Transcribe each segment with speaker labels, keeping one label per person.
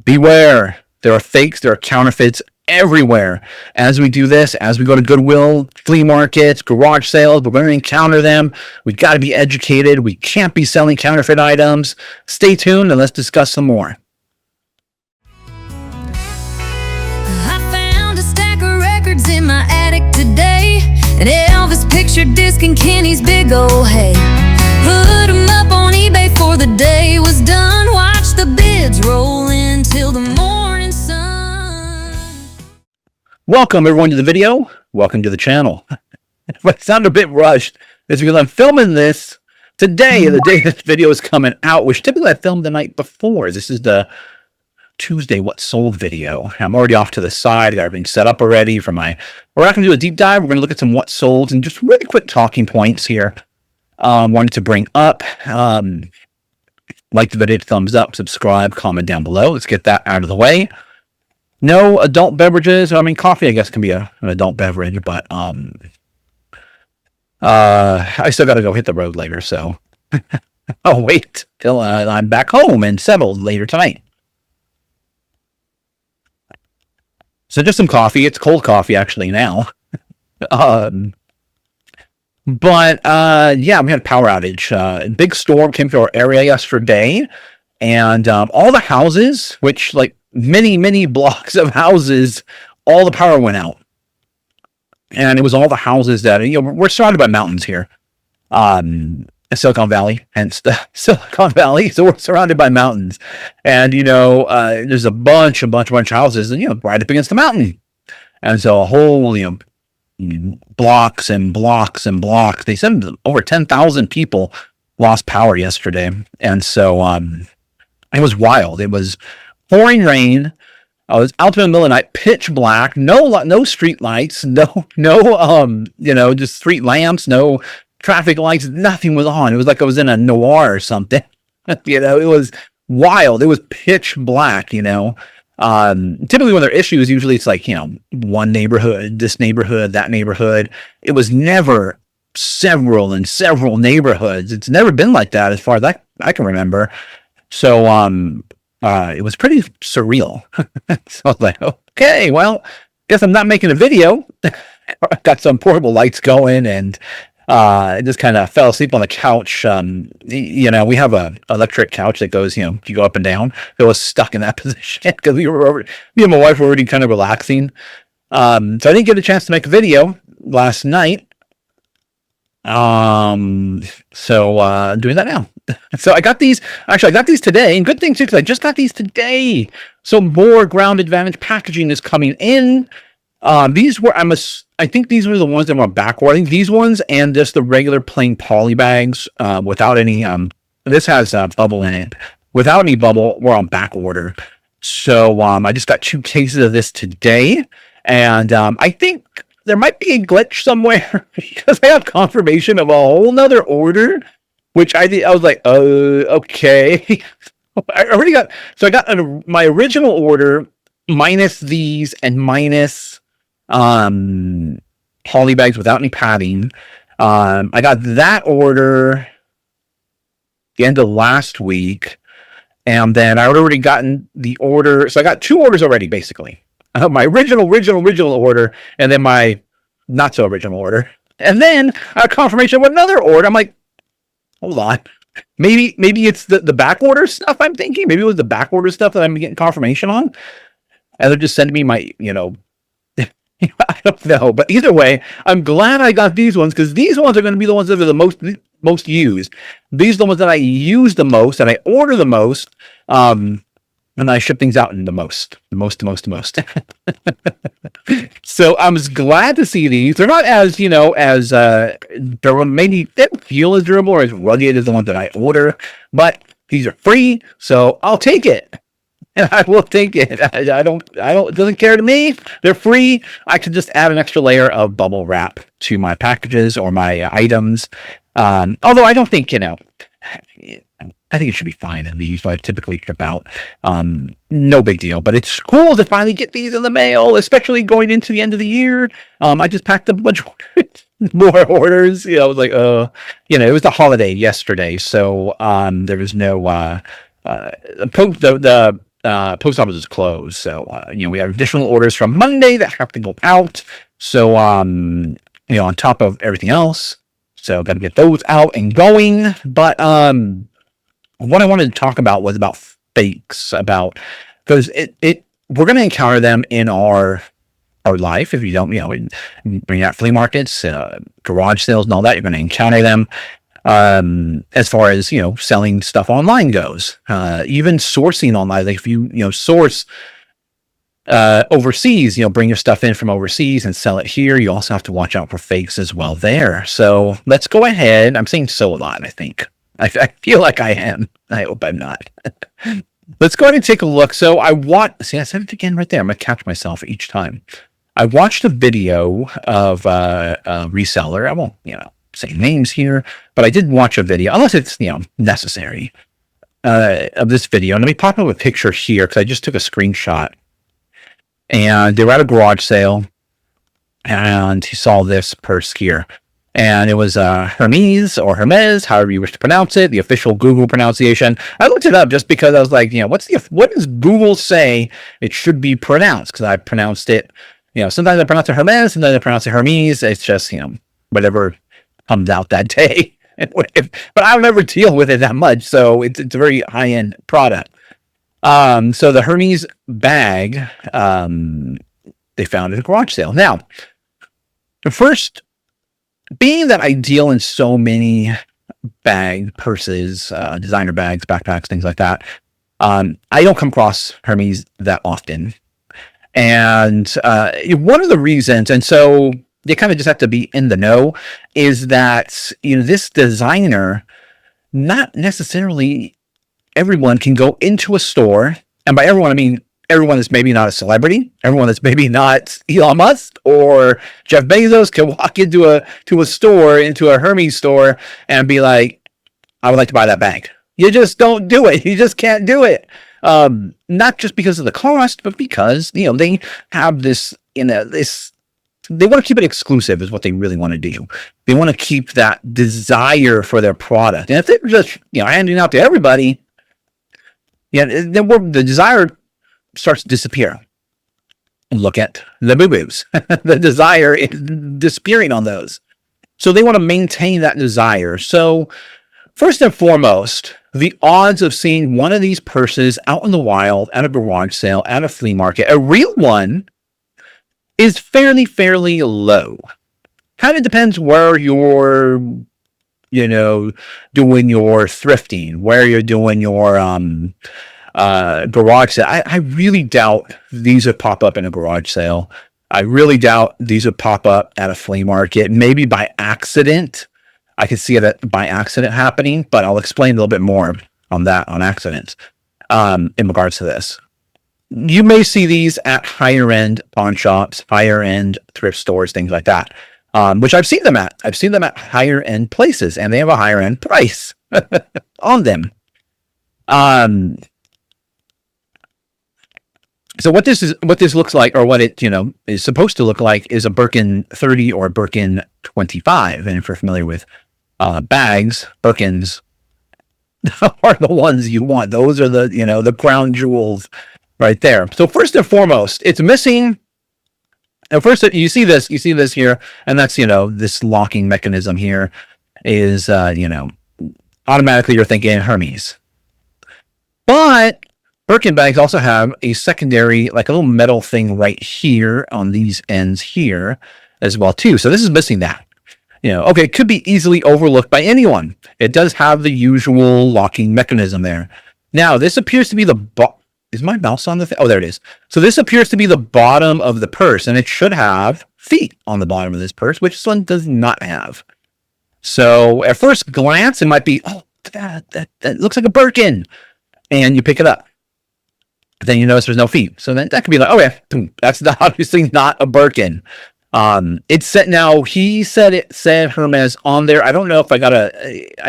Speaker 1: beware. There are fakes, there are counterfeits everywhere. As we do this, as we go to Goodwill, flea markets, garage sales, we're going to encounter them. We've got to be educated. We can't be selling counterfeit items. Stay tuned and let's discuss some more.
Speaker 2: I found a stack of records in my attic today, an Elvis picture disc and Kenny's big old hay. Put them up on eBay for the day was done. Watch the bids roll in till the morning sun.
Speaker 1: Welcome everyone to the video. Welcome to the channel. If I sound a bit rushed, it's because I'm filming this today, the day this video is coming out, which typically I filmed the night before. This is the Tuesday What Sold video. I'm already off to the side. I got everything set up already for my... We're not going to do a deep dive. We're going to look at some what sold and just really quick talking points here. Wanted to bring up. Like the video, thumbs up, subscribe, comment down below. Let's get that out of the way. No adult beverages. I mean, coffee, I guess, can be an adult beverage, but I still got to go hit the road later, so I'll wait till I'm back home and settled later tonight. So just some coffee. It's cold coffee actually now. But yeah, we had a power outage. A big storm came through our area yesterday, and all the houses, which like many blocks of houses, all the power went out. And it was all the houses that, you know, we're surrounded by mountains here. Silicon Valley, hence the Silicon Valley. So we're surrounded by mountains, and you know, there's a bunch of houses, and you know, right up against the mountain, and so a whole, you know, blocks and blocks and blocks. They said over 10,000 people lost power yesterday, and so it was wild. It was pouring rain. I was out in the middle of the night, pitch black, no street lights, no you know, just street lamps, no traffic lights, nothing was on. It was like I was in a noir or something. You know, it was wild. It was pitch black, you know. Typically when there are issues, usually it's like, you know, one neighborhood, this neighborhood, that neighborhood. It was never several neighborhoods. It's never been like that as far as I can remember. So it was pretty surreal. So I was like, okay, well, guess I'm not making a video. I got some portable lights going, and I just kind of fell asleep on the couch. You know, we have a electric couch that goes, you know, you go up and down. It was stuck in that position because me and my wife were already kind of relaxing. So I didn't get a chance to make a video last night. So doing that now. So I got these today, and good thing too, because I just got these today. So more Ground Advantage packaging is coming in. These were, I think these were the ones that were on back order. These ones and just the regular plain poly bags, without any, this has bubble in it. Without any bubble, we're on back order. So, I just got 2 cases of this today, and, I think there might be a glitch somewhere because I have confirmation of a whole nother order, which I was like, oh, okay. I already got, so I got my original order minus these and minus poly bags without any padding. I got that order the end of last week, and then I had already gotten the order. So I got 2 orders already, basically. My original order, and then my not so original order, and then I got confirmation of another order. I'm like, hold on, maybe it's the back order stuff. I'm thinking maybe it was the back order stuff that I'm getting confirmation on. And they're just sending me my, you know, I don't know. But either way, I'm glad I got these ones, because these ones are going to be the ones that are the most used. These are the ones that I use the most, and I order the most, and I ship things out in the most. So I'm just glad to see these. They're not as, you know, as durable. Maybe they don't feel as durable or as rugged as the ones that I order, but these are free, so I'll take it. And I will take it. I don't, it doesn't care to me. They're free. I can just add an extra layer of bubble wrap to my packages or my items. Although I don't think, you know, I think it should be fine in these, but I typically ship out. No big deal, but it's cool to finally get these in the mail, especially going into the end of the year. I just packed a bunch of more orders. You know, I was like, you know, it was the holiday yesterday, so there was no the post office is closed. So, we have additional orders from Monday that have to go out. So, on top of everything else. So, got to get those out and going. But what I wanted to talk about was about fakes, because we're going to encounter them in our life. If you don't, bring out flea markets, garage sales, and all that, you're going to encounter them. As far as selling stuff online goes, even sourcing online, like if you source overseas, bring your stuff in from overseas and sell it here, you also have to watch out for fakes as well there. So let's go ahead. I'm saying so a lot, I think. I feel like I am. I hope I'm not. Let's go ahead and take a look. So I said it again right there. I'm going to catch myself each time. I watched a video of a reseller. I won't, say names here, but I did watch a video, unless it's, necessary, of this video. And let me pop up a picture here because I just took a screenshot. And they were at a garage sale, and he saw this purse here. And it was Hermes or Hermes, however you wish to pronounce it, the official Google pronunciation. I looked it up just because I was like, what does Google say it should be pronounced? Because I pronounced it, sometimes I pronounce it Hermes, sometimes I pronounce it Hermes. It's just, whatever comes out that day. But I'll never deal with it that much, so it's a very high-end product. So the Hermes bag, they found at a garage sale. Now, first, being that I deal in so many purses, designer bags, backpacks, things like that, I don't come across Hermes that often. And one of the reasons, and so you kind of just have to be in the know, is that this designer, not necessarily everyone can go into a store, and by everyone I mean everyone that's maybe not a celebrity, everyone that's maybe not Elon Musk or Jeff Bezos can walk into a Hermes store and be like, I would like to buy that bag. You just don't do it. You just can't do it. Not just because of the cost, but because they have this they want to keep it exclusive is what they really want to do. They want to keep that desire for their product. And if they're just, handing out to everybody, then the desire starts to disappear. Look at the boo-boos. The desire is disappearing on those. So they want to maintain that desire. So first and foremost, the odds of seeing one of these purses out in the wild, at a garage sale, at a flea market, a real one, is fairly low. Kind of depends where you're, doing your thrifting, where you're doing your garage sale. I really doubt these would pop up in a garage sale. I really doubt these would pop up at a flea market. Maybe by accident. I could see it by accident happening, but I'll explain a little bit more on that, on accidents, in regards to this. You may see these at higher end pawn shops, higher end thrift stores, things like that, which I've seen them at. I've seen them at higher end places, and they have a higher end price on them. So what this looks like, or what it is supposed to look like, is a Birkin 30 or a Birkin 25. And if you're familiar with bags, Birkins are the ones you want. Those are the crown jewels right there. So first and foremost, it's missing. And first, you see this here, and that's this locking mechanism here is automatically you're thinking Hermes, but Birkin bags also have a secondary, like a little metal thing right here on these ends here as well too. So this is missing that. Okay, it could be easily overlooked by anyone. It does have the usual locking mechanism there. Now this appears to be is my mouse on the thing? Oh, there it is. So this appears to be the bottom of the purse, and it should have feet on the bottom of this purse, which this one does not have. So at first glance, it might be, oh, that looks like a Birkin, and you pick it up. But then you notice there's no feet. So then that could be like, oh yeah, that's obviously not a Birkin. It's set now. He said it said Hermes on there. I don't know if I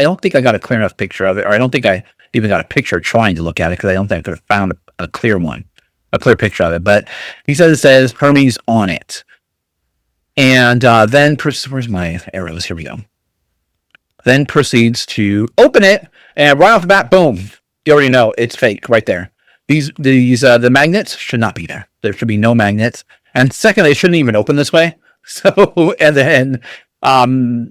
Speaker 1: don't think I got a clear enough picture of it, or I don't think I even got a picture trying to look at it, because I don't think I could have found a clear picture of it. But he says it says Hermes on it. And then, where's my arrows? Here we go. Then proceeds to open it, and right off the bat, boom. You already know it's fake right there. The magnets should not be there. There should be no magnets. And second, they shouldn't even open this way. So, and then,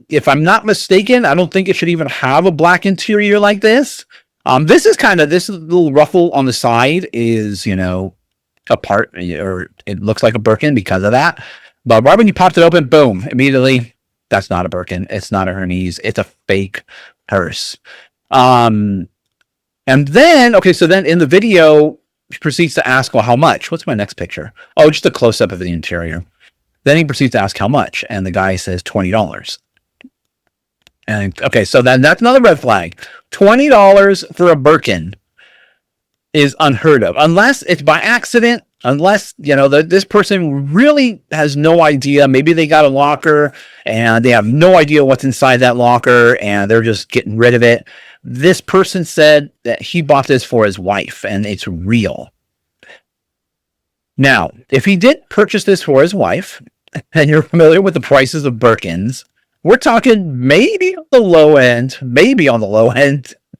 Speaker 1: if I'm not mistaken, I don't think it should even have a black interior like this. This little ruffle on the side is, a part, or it looks like a Birkin because of that. But right when you popped it open, boom, immediately, that's not a Birkin. It's not a Hermes. It's a fake purse. And then, okay, so then in the video, he proceeds to ask, well, how much? What's my next picture? Oh, just a close-up of the interior. Then he proceeds to ask how much, and the guy says $20. And okay, so then that's another red flag. $20 for a Birkin is unheard of, unless it's by accident, unless, this person really has no idea. Maybe they got a locker and they have no idea what's inside that locker and they're just getting rid of it. This person said that he bought this for his wife and it's real. Now, if he did purchase this for his wife, and you're familiar with the prices of Birkins, we're talking maybe on the low end,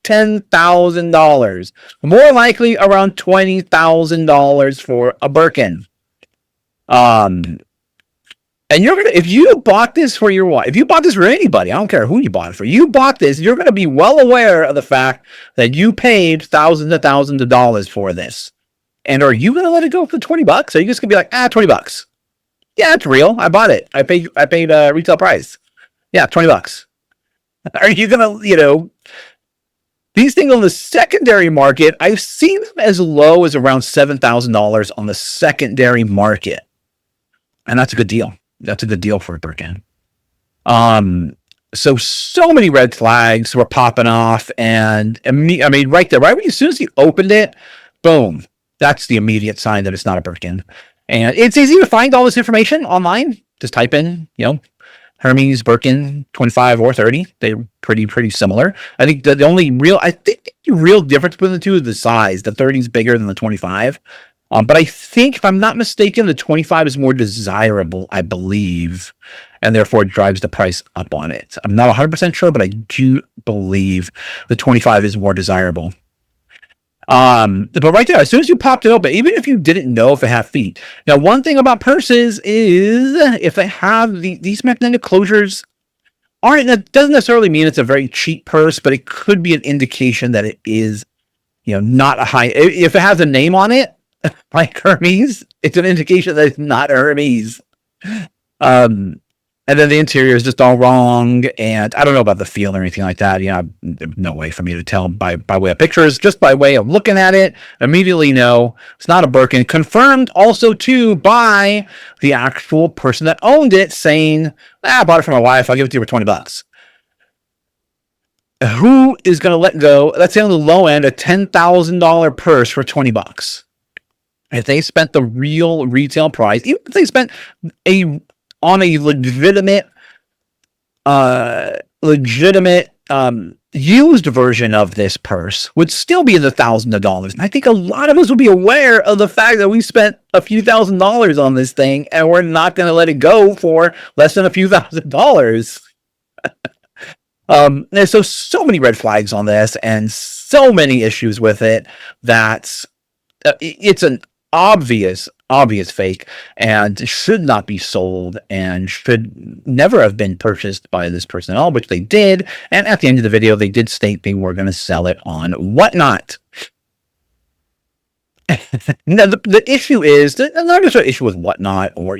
Speaker 1: $10,000. More likely around $20,000 for a Birkin. And if you bought this for your wife, if you bought this for anybody, I don't care who you bought it for, you bought this, you're going to be well aware of the fact that you paid thousands of dollars for this. And are you going to let it go for $20? Are you just going to be like, $20? Yeah, it's real. I bought it. I paid retail price. Yeah, $20. Are you going to, these things on the secondary market, I've seen them as low as around $7,000 on the secondary market. And that's a good deal. That's a good deal for a Birkin. So many red flags were popping off. And I mean, right there, as soon as you opened it, boom, that's the immediate sign that it's not a Birkin. And it's easy to find all this information online. Just type in, Hermes, Birkin, 25 or 30. They're pretty similar. I think the only real difference between the two is the size. The 30 is bigger than the 25. But I think, if I'm not mistaken, the 25 is more desirable, I believe, and therefore it drives the price up on it. I'm not 100% sure, but I do believe the 25 is more desirable. But right there, as soon as you popped it open, even if you didn't know if it had feet. Now, one thing about purses is if they have these magnetic closures, that doesn't necessarily mean it's a very cheap purse, but it could be an indication that it is, not a high. If it has a name on it, like Hermes, it's an indication that it's not Hermes. And then the interior is just all wrong, and I don't know about the feel or anything like that. There's no way for me to tell by way of pictures, just by way of looking at it. Immediately know it's not a Birkin. Confirmed also too by the actual person that owned it, saying, "I bought it for my wife. I'll give it to you for $20." Who is going to let go? Let's say on the low end, a $10,000 purse for $20. If they spent the real retail price, even if they spent on a legitimate used version of this purse, would still be in the thousands of dollars. And I think a lot of us will be aware of the fact that we spent a few $1,000s on this thing, and we're not going to let it go for less than a few $1,000s. There's so many red flags on this, and so many issues with it, that it's an obvious fake, and should not be sold, and should never have been purchased by this person at all, which they did. And at the end of the video, they did state they were going to sell it on Whatnot. Now, the issue is, not just an issue with Whatnot, or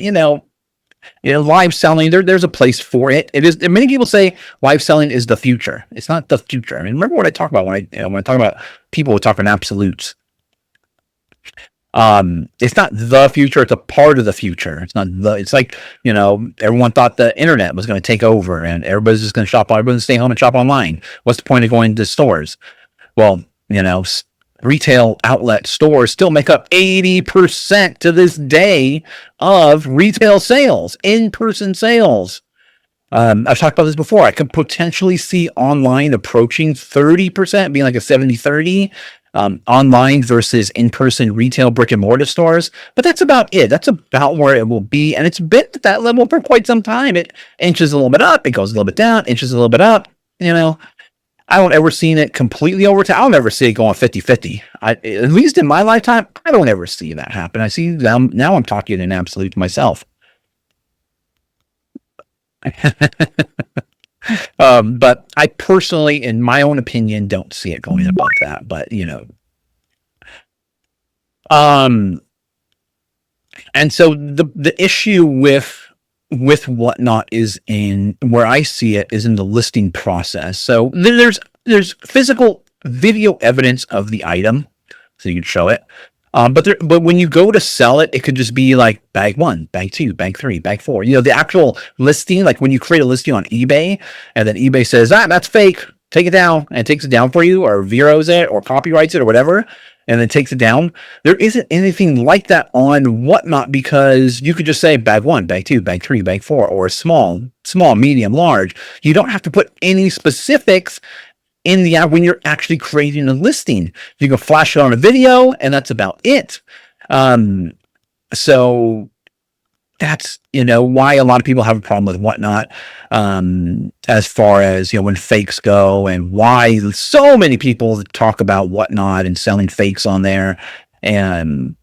Speaker 1: live selling. There's a place for it. It is. Many people say live selling is the future. It's not the future. I mean, remember what I talk about when I talk about people who talk in absolutes. It's not the future, it's a part of the future. It's like, everyone thought the internet was going to take over and everybody's just going to shop, everyone's stay home and shop online. What's the point of going to stores? Well, retail outlet stores still make up 80% to this day of retail sales, in-person sales. I've talked about this before. I could potentially see online approaching 30%, being like a 70-30. Online versus in-person retail brick and mortar stores, but that's about it. That's about where it will be, and it's been at that level for quite some time. It inches a little bit up, it goes a little bit down, inches a little bit up. I don't ever seen it completely over to. I don't ever see it going 50-50. At least in my lifetime, I don't ever see that happen. I see them now. I'm talking in absolute to myself. But I personally, in my own opinion, don't see it going above that. But and so the issue with whatnot is in where I see it is in the listing process. So there's physical video evidence of the item, so you can show it. But when you go to sell it, it could just be like bag 1, bag 2, bag 3, bag 4. The actual listing, like when you create a listing on eBay, and then eBay says, that's fake, take it down, and it takes it down for you, or zeros it, or copyrights it, or whatever, and then takes it down. There isn't anything like that on Whatnot, because you could just say bag 1, bag 2, bag 3, bag 4, or small, medium, large. You don't have to put any specifics in the app when you're actually creating a listing. You can flash it on a video, and that's about it. So that's why a lot of people have a problem with Whatnot, as far as when fakes go, and why so many people talk about Whatnot and selling fakes on there, and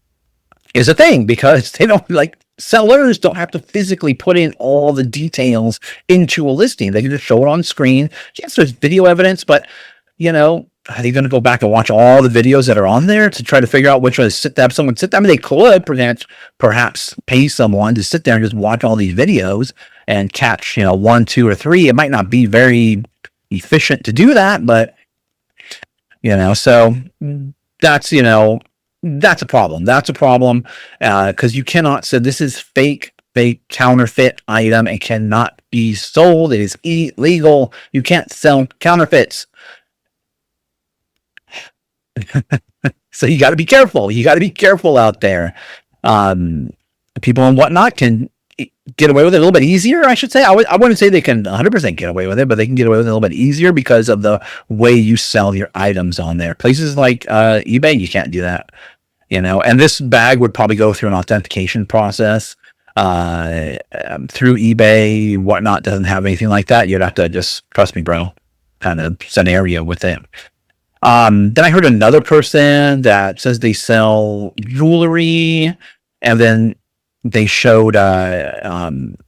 Speaker 1: is a thing, because they don't sellers don't have to physically put in all the details into a listing. They can just show it on screen. Yes, there's video evidence, but are they going to go back and watch all the videos that are on there to try to figure out which one to have someone sit there? I mean, they could perhaps pay someone to sit there and just watch all these videos and catch 1, 2, or 3. It might not be very efficient to do that, but so that's that's a problem. That's a problem, because you cannot say this is fake counterfeit item. It cannot be sold. It is illegal. You can't sell counterfeits. So you got to be careful. You got to be careful out there. People and Whatnot can get away with it a little bit easier, I should say. I wouldn't say they can 100% get away with it, but they can get away with it a little bit easier because of the way you sell your items on there. Places like eBay, you can't do that. And this bag would probably go through an authentication process through eBay. Whatnot doesn't have anything like that. You'd have to just, trust me, bro, kind of scenario with it. Then I heard another person that says they sell jewelry, and then they showed on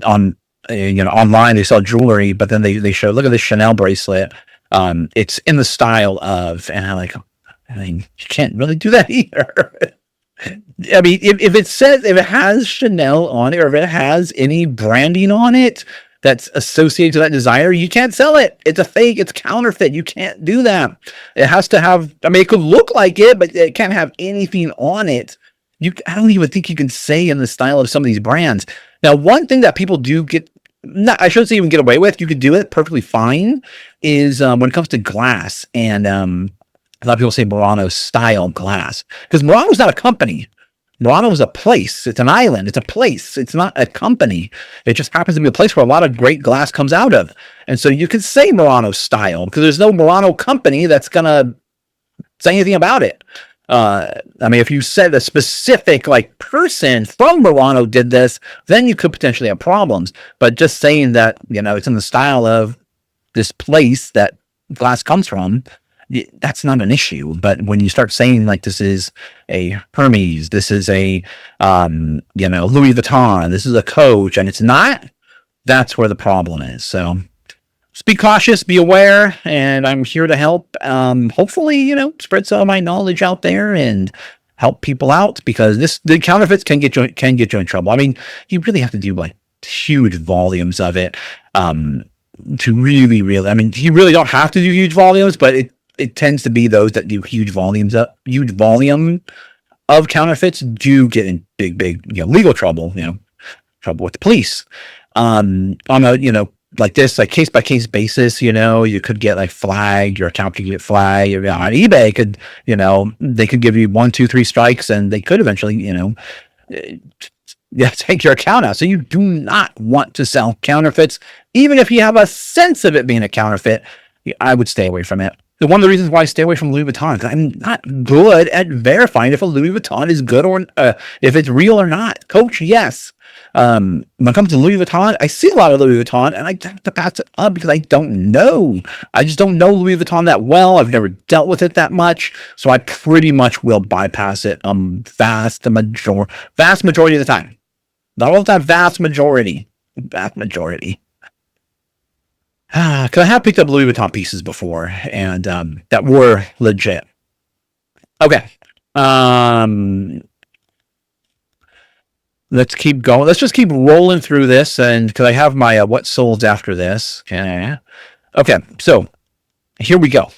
Speaker 1: online they sell jewelry, but then they showed, look at this Chanel bracelet. It's in the style of, and I'm like, you can't really do that either. I mean, if it has Chanel on it, or if it has any branding on it that's associated to that designer, you can't sell it. It's a fake. It's counterfeit. You can't do that. It has to have, I mean, it could look like it, but it can't have anything on it. I don't even think you can say in the style of some of these brands. Now, one thing that people do I shouldn't say even get away with, you could do it perfectly fine, is when it comes to glass. And a lot of people say Murano style glass, because Murano's not a company. Murano is a place. It's an island. It's a place. It's not a company. It just happens to be a place where a lot of great glass comes out of. And so you could say Murano style, because there's no Murano company that's going to say anything about it. I mean, if you said a specific person from Murano did this, then you could potentially have problems. But just saying that, it's in the style of this place that glass comes from, that's not an issue. But when you start saying this is a Hermes, this is a Louis Vuitton, this is a Coach, and it's not, that's where the problem is. So just be cautious, be aware, and I'm here to help. Hopefully, spread some of my knowledge out there and help people out, because the counterfeits can get you in trouble. I mean, you really have to do huge volumes of it to really. I mean, you really don't have to do huge volumes, but it tends to be those that do huge volume of counterfeits do get in big legal trouble. Trouble with the police. On a like this, case by case basis, you could get flagged. Your account could get flagged. On eBay, they could give you 1, 2, 3 strikes, and they could eventually, take your account out. So you do not want to sell counterfeits, even if you have a sense of it being a counterfeit. I would stay away from it. one of the reasons why I stay away from Louis Vuitton, because I'm not good at verifying if a Louis Vuitton is good or if it's real or not. Coach, yes. When it comes to Louis Vuitton, I see a lot of Louis Vuitton and I have to pass it up because I don't know. I just don't know Louis Vuitton that well. I've never dealt with it that much. So I pretty much will bypass it vast majority of the time. Not all the time, vast majority. Vast majority. Because I have picked up Louis Vuitton pieces before, and that were legit. Okay. Let's keep going. Let's just keep rolling through this, and because I have my what sold after this. Okay, so here we go.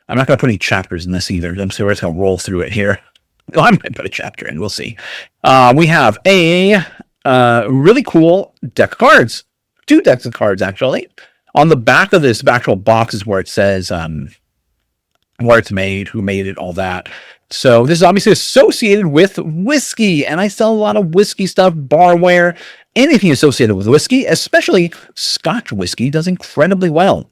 Speaker 1: I'm not going to put any chapters in this either. I'm just going to roll through it here. Well, I might put a chapter in. We'll see. We have a really cool deck of cards. 2 decks of cards, actually. On the back of this actual box is where it says where it's made, who made it, all that. So this is obviously associated with whiskey, and I sell a lot of whiskey stuff, barware, anything associated with whiskey, especially Scotch whiskey, does incredibly well.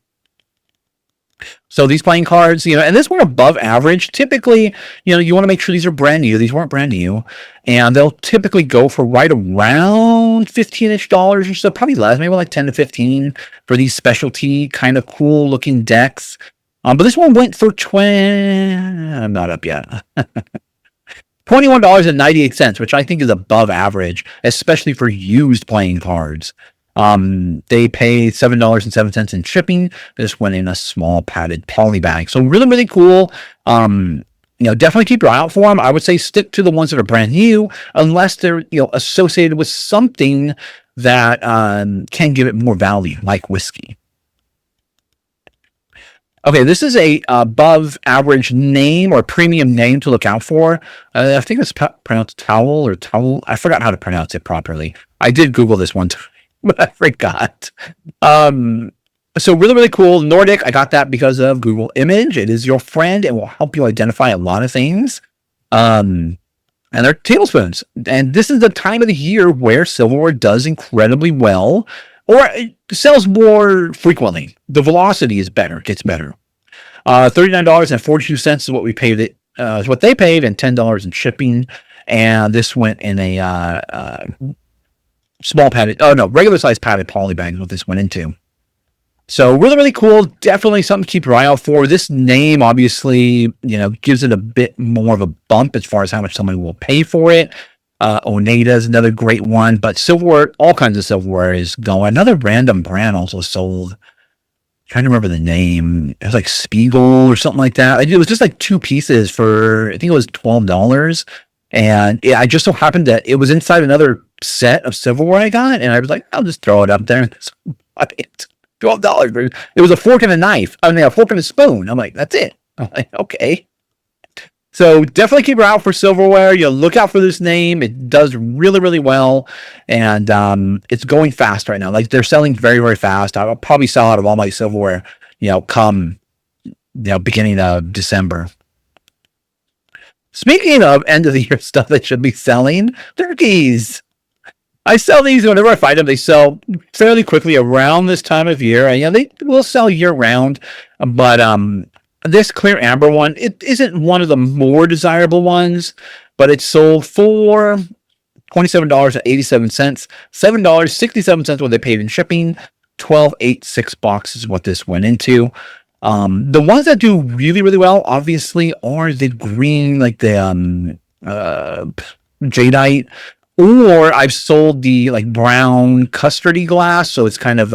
Speaker 1: So these playing cards, and this were above average. Typically, you want to make sure these are brand new. These weren't brand new. And they'll typically go for right around $15-ish or so, probably less, maybe like 10 to 15 for these specialty kind of cool looking decks. But this one went for I'm not up yet. $21.98, which I think is above average, especially for used playing cards. They pay $7.07 in shipping. This went in a small padded poly bag. So really, really cool. Definitely keep your eye out for them. I would say stick to the ones that are brand new, unless they're, associated with something that can give it more value, like whiskey. Okay, this is a above average name or premium name to look out for. I think it's pronounced towel or towel. I forgot how to pronounce it properly. I did Google this one time, but I forgot. So really, really cool. Nordic, I got that because of Google Image. It is your friend and will help you identify a lot of things. And they're tablespoons. And this is the time of the year where silverware does incredibly well, or it sells more frequently. The velocity is better, gets better. $39.42 is what we paid it. Is what they paid, and $10 in shipping. And this went in a small padded, regular size padded poly bag is what this went into. So really, really cool. Definitely something to keep your eye out for. This name obviously, gives it a bit more of a bump as far as how much somebody will pay for it. Oneida is another great one, but silverware, all kinds of silverware is going. Another random brand also sold. I'm trying to remember the name. It was like Spiegel or something like that. It was just like 2 pieces for, I think it was $12. And I just so happened that it was inside another set of silverware I got, and I was like, I'll just throw it up there. It's $12. It was a fork and a knife. A fork and a spoon. I'm like, that's it. I'm like, okay. So definitely keep your eye out for silverware. Look out for this name. It does really, really well. And it's going fast right now. Like, they're selling very, very fast. I'll probably sell out of all my silverware, come, beginning of December. Speaking of end of the year stuff that should be selling, turkeys. I sell these whenever I find them. They sell fairly quickly around this time of year. And they will sell year round. But this clear amber one, it isn't one of the more desirable ones, but it's sold for $27.87, $7.67 what they paid in shipping, $12.86 box is what this went into. The ones that do really, really well, obviously, are the green, like the jadeite, or I've sold the like brown custardy glass, so it's kind of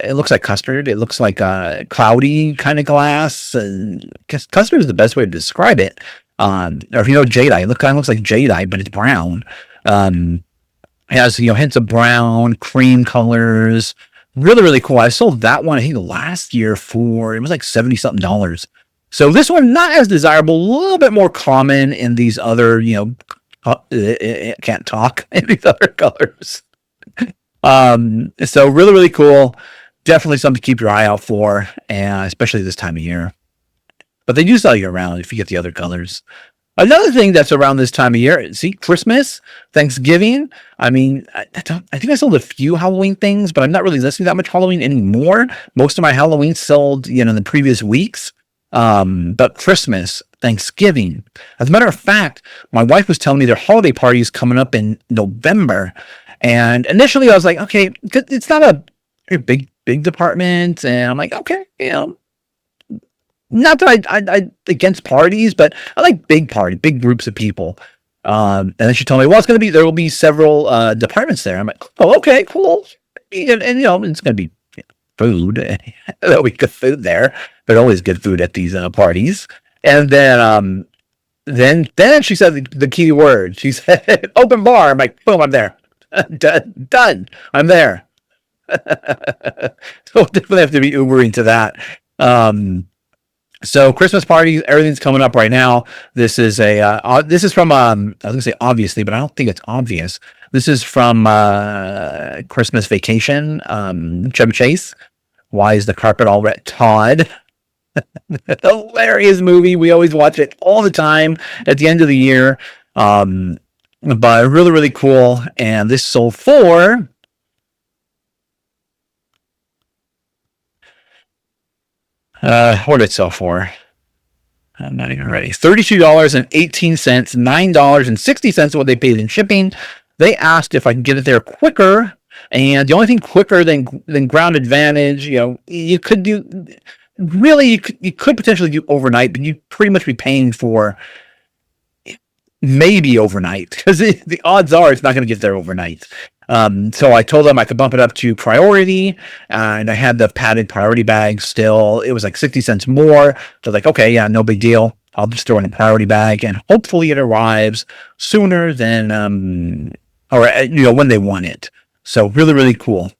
Speaker 1: it looks like custard. It looks like a cloudy kind of glass. Custard is the best way to describe it. Or if you know jadeite, it kind of looks like jadeite, but it's brown. It has hints of brown, cream colors. Really, really cool. I sold that one I think last year for it was like $70-something. So this one not as desirable, a little bit more common in these other can't talk in these other colors. So really, really cool. Definitely something to keep your eye out for, and especially this time of year. But they do sell year round if you get the other colors. Another thing that's around this time of year, see, Christmas, Thanksgiving. I mean, I think I sold a few Halloween things, but I'm not really listing that much Halloween anymore. Most of my Halloween sold, in the previous weeks. But Christmas, Thanksgiving. As a matter of fact, my wife was telling me their holiday party is coming up in November. And initially I was like, okay, it's not a big department. And I'm like, okay, not that I against parties, but I like big groups of people. And then she told me, well, there will be several departments there. I'm like, oh, okay, cool. And it's going to be food. There'll be good food there. There's always good food at these parties. And then she said the key word. She said, open bar. I'm like, boom, I'm there. Done. I'm there. So definitely have to be Ubering to that. So Christmas parties, everything's coming up right now. This is from I was gonna say obviously, but I don't think it's obvious. This is from Christmas Vacation, Chevy Chase. Why is the carpet all red? Todd. Hilarious movie. We always watch it all the time at the end of the year. But really, really cool. And this sold for what did it sell for? I'm not even ready. $32.18, $9.60 is what they paid in shipping. They asked if I can get it there quicker, and the only thing quicker than Ground Advantage, you could do. Really, you could potentially do overnight, but you'd pretty much be paying for maybe overnight, because the odds are it's not going to get there overnight. So I told them I could bump it up to priority, and I had the padded priority bag still. It was like 60 cents more. They're like, okay, yeah, no big deal. I'll just throw in a priority bag, and hopefully it arrives sooner than, when they want it. So really, really cool.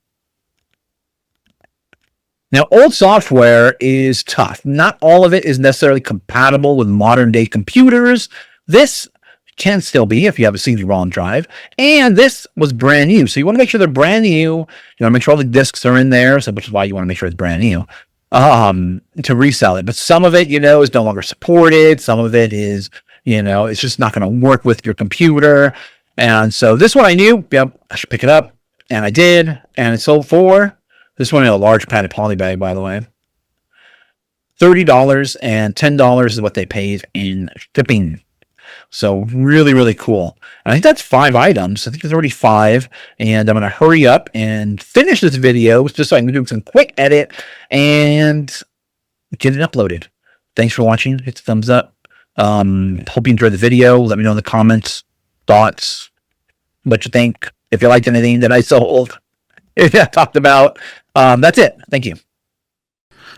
Speaker 1: Now, old software is tough. Not all of it is necessarily compatible with modern day computers. This can still be if you have a CD-ROM drive. And this was brand new. So you want to make sure they're brand new. You want to make sure all the discs are in there, which is why you want to make sure it's brand new to resell it. But some of it, is no longer supported. Some of it is, it's just not going to work with your computer. And so this one I knew, I should pick it up. And I did. And it sold for, this one in a large padded poly bag, by the way, $30, and $10 is what they paid in shipping. So really, really cool. And I think that's 5 items. I think there's already 5. And I'm going to hurry up and finish this video just so I can do some quick edit and get it uploaded. Thanks for watching. Hit the thumbs up. Hope you enjoyed the video. Let me know in the comments, thoughts, what you think. If you liked anything that I sold, if I talked about. That's it. Thank you.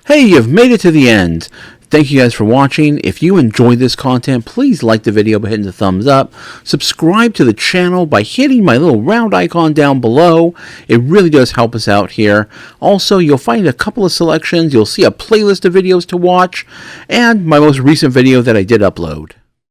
Speaker 3: Hey, you've made it to the end. Thank you guys for watching. If you enjoyed this content, please like the video by hitting the thumbs up. Subscribe to the channel by hitting my little round icon down below. It really does help us out here. Also, you'll find a couple of selections. You'll see a playlist of videos to watch and my most recent video that I did upload.